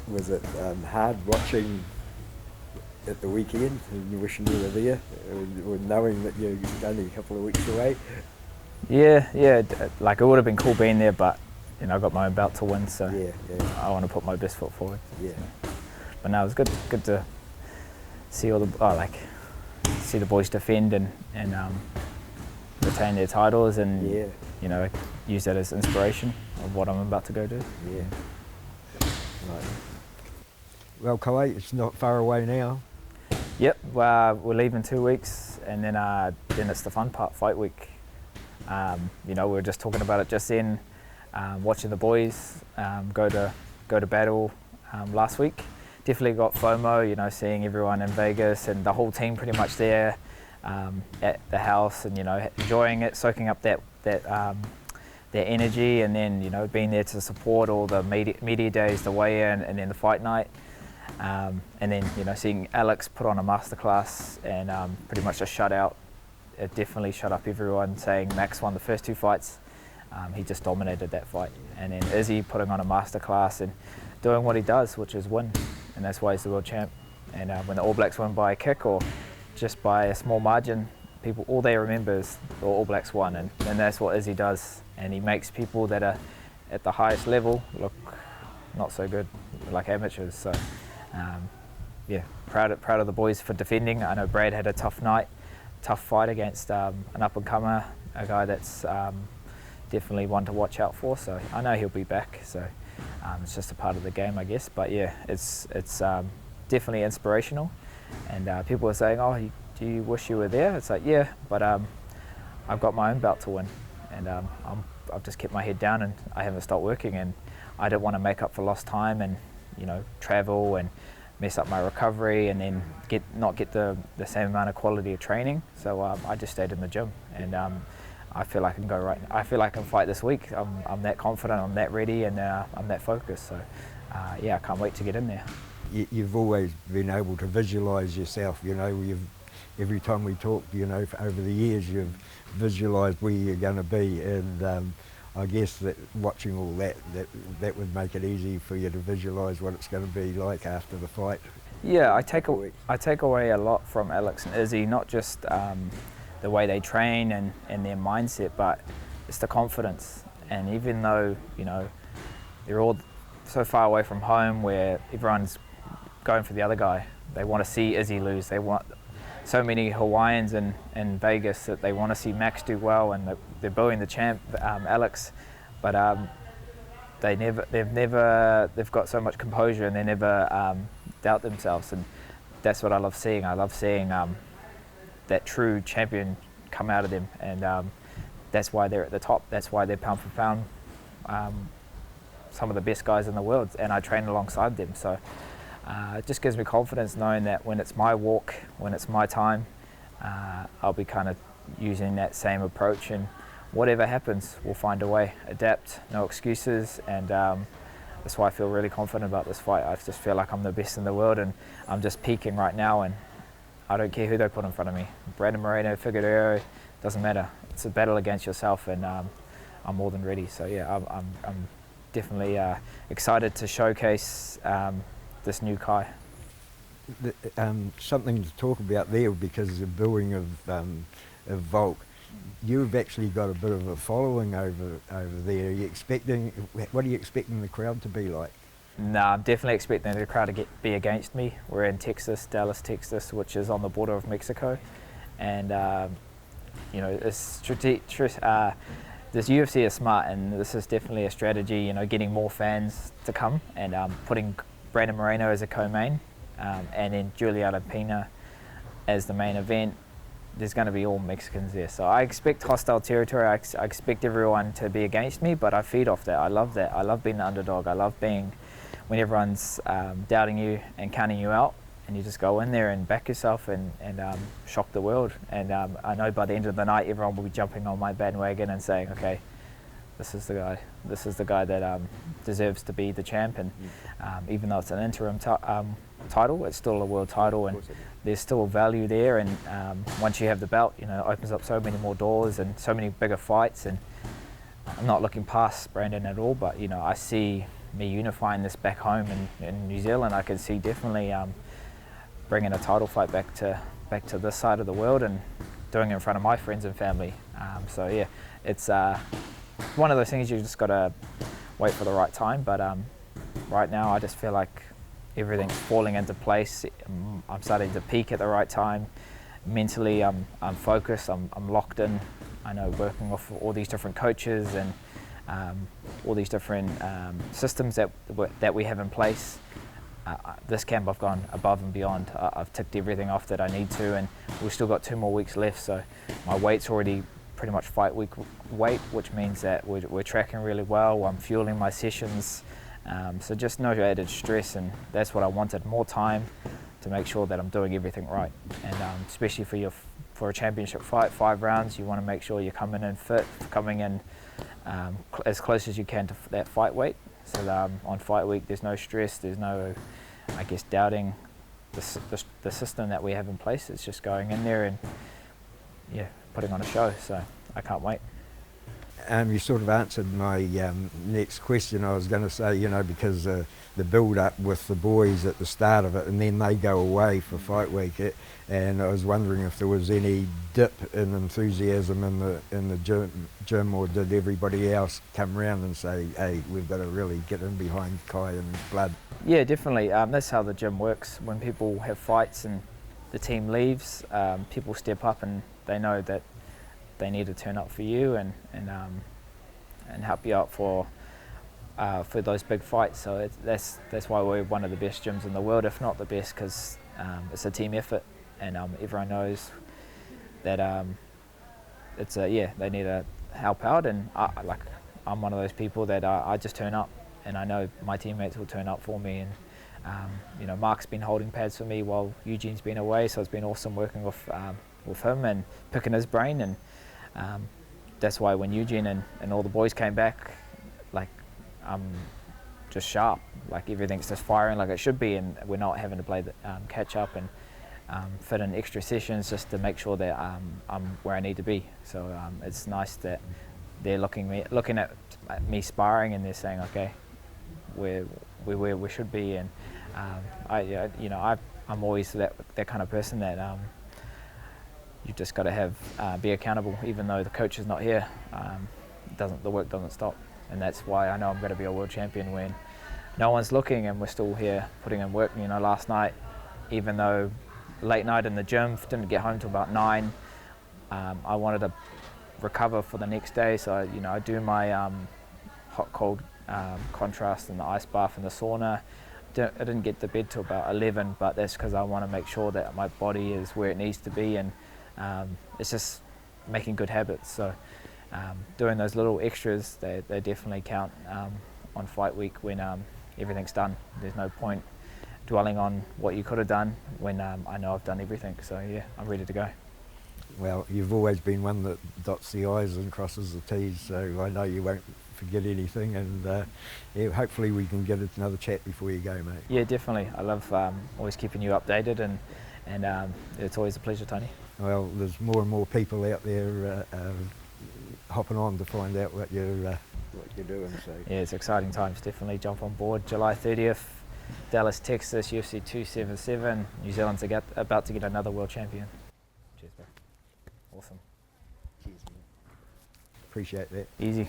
Was it hard watching at the weekend and wishing you were there, or knowing that you're only a couple of weeks away? Yeah, like it would have been cool being there, but you know, I got my own belt to win, so Yeah. I want to put my best foot forward. Yeah. But no, it was good to see all the see the boys defend and retain their titles, and you know, use that as inspiration of what I'm about to go do. Yeah. Right. Well, Kuwait, it's not far away now. Yep, we're leaving 2 weeks, and then it's the fun part, fight week. You know, we were just talking about it just then, watching the boys go to battle last week. Definitely got FOMO, you know, seeing everyone in Vegas and the whole team pretty much there at the house, and you know, enjoying it, soaking up that their energy, and then you know, being there to support all the media days, the weigh-in, and then the fight night. And then you know, seeing Alex put on a masterclass and pretty much a shutout. It definitely shut up everyone, saying Max won the first 2 fights. He just dominated that fight. And then Izzy putting on a masterclass and doing what he does, which is win. And that's why he's the world champ. And when the All Blacks win by a kick or just by a small margin, people, all they remember is the All Blacks won. And that's what Izzy does. And he makes people that are at the highest level look not so good, like amateurs. So yeah, proud of the boys for defending. I know Brad had a tough night, tough fight against an up-and-comer, a guy that's definitely one to watch out for. So I know he'll be back. So it's just a part of the game, I guess. But yeah, it's definitely inspirational. And people are saying, "Oh, do you wish you were there?" It's like, yeah, but I've got my own belt to win, and I've just kept my head down, and I haven't stopped working. And I don't want to make up for lost time, and you know, travel and mess up my recovery, and then not get the same amount of quality of training. So I just stayed in the gym, and I feel I can go right. I feel I can fight this week. I'm that confident, I'm that ready, and I'm that focused. So yeah, I can't wait to get in there. You've always been able to visualise yourself. You know, every time we talked, you know, over the years, you've visualised where you're going to be, and I guess that watching all that would make it easy for you to visualise what it's going to be like after the fight. Yeah, I take away a lot from Alex and Izzy, not just the way they train and their mindset, but it's the confidence. And even though, you know, they're all so far away from home where everyone's going for the other guy, they want to see Izzy lose. They want so many Hawaiians in Vegas that they want to see Max do well, and they're booing the champ, Alex, but they've got so much composure, and they never doubt themselves, and that's what I love seeing. I love seeing that true champion come out of them, and that's why they're at the top. That's why they're pound for pound some of the best guys in the world, and I train alongside them. So it just gives me confidence knowing that when it's my walk, when it's my time, I'll be kind of using that same approach, and whatever happens, we'll find a way, adapt, no excuses, and that's why I feel really confident about this fight. I just feel like I'm the best in the world, and I'm just peaking right now, and I don't care who they put in front of me. Brandon Moreno, Figueroa, doesn't matter. It's a battle against yourself, and I'm more than ready. So yeah, I'm definitely excited to showcase this new Kai. Something to talk about there, because of the booing of Volk. You've actually got a bit of a following over there. What are you expecting the crowd to be like? No, I'm definitely expecting the crowd to be against me. We're in Texas, Dallas, Texas, which is on the border of Mexico, and you know, it's this UFC is smart, and this is definitely a strategy. You know, getting more fans to come, and putting Brandon Moreno as a co-main, and then Juliana Pena as the main event. There's going to be all Mexicans there, so I expect hostile territory. I expect everyone to be against me, but I feed off that. I love that. I love being the underdog. I love being when everyone's doubting you and counting you out, and you just go in there and back yourself and shock the world. And I know by the end of the night, everyone will be jumping on my bandwagon and saying, okay, this is the guy. This is the guy that deserves to be the champ. And even though it's an interim title, it's still a world title, and there's still value there. And once you have the belt, you know, it opens up so many more doors and so many bigger fights. And I'm not looking past Brandon at all, but you know, I see me unifying this back home in New Zealand. I could see definitely bringing a title fight back to this side of the world and doing it in front of my friends and family. So yeah, it's one of those things you just got to wait for the right time. But right now I just feel like everything's falling into place. I'm starting to peak at the right time. Mentally, I'm focused. I'm locked in. I know working off all these different coaches and all these different systems that we have in place. This camp I've gone above and beyond. I've ticked everything off that I need to, and we've still got 2 more weeks left. So my weight's already pretty much fight week weight, which means that we're tracking really well. I'm fueling my sessions. So just no added stress, and that's what I wanted, more time to make sure that I'm doing everything right. And especially for a championship fight, 5 rounds, you want to make sure you're coming in fit, coming in as close as you can to that fight weight. So that, on fight week, there's no stress, there's no, I guess, doubting the system that we have in place. It's just going in there and yeah, putting on a show. So I can't wait. You sort of answered my next question. I was going to say, you know, because the build-up with the boys at the start of it, and then they go away for fight week, and I was wondering if there was any dip in enthusiasm in the gym, or did everybody else come around and say, hey, we've got to really get in behind Kai and Blood? Yeah, definitely. That's how the gym works. When people have fights and the team leaves, people step up and they know that they need to turn up for you and help you out for those big fights. So that's why we're one of the best gyms in the world, if not the best, because it's a team effort, and everyone knows that it's they need to help out, and I'm one of those people that I just turn up, and I know my teammates will turn up for me. And you know, Mark's been holding pads for me while Eugene's been away, so it's been awesome working with him and picking his brain. And that's why when Eugene and all the boys came back, like, I'm just sharp, like everything's just firing like it should be, and we're not having to play the catch up and fit in extra sessions just to make sure that I'm where I need to be. So it's nice that they're looking at me sparring, and they're saying, okay, we're where we should be. And I'm always that kind of person that you just got to be accountable, even though the coach is not here. The work doesn't stop, and that's why I know I'm going to be a world champion when no one's looking, and we're still here putting in work. You know, last night, even though late night in the gym, didn't get home till about 9. I wanted to recover for the next day, so I do my hot cold contrast and the ice bath and the sauna. I didn't get to bed till about 11, but that's because I want to make sure that my body is where it needs to be, and it's just making good habits. So doing those little extras, they definitely count on fight week when everything's done. There's no point dwelling on what you could have done when I know I've done everything. So yeah, I'm ready to go. Well, you've always been one that dots the I's and crosses the T's, so I know you won't forget anything, and yeah, hopefully we can get another chat before you go, mate. Yeah, definitely. I love always keeping you updated, and it's always a pleasure, Tony. Well, there's more and more people out there hopping on to find out what you're doing. So yeah, it's exciting times. Definitely jump on board. July 30th, Dallas, Texas, UFC 277. New Zealand's about to get another world champion. Cheers, bro. Awesome. cheers, man. Appreciate that. Easy.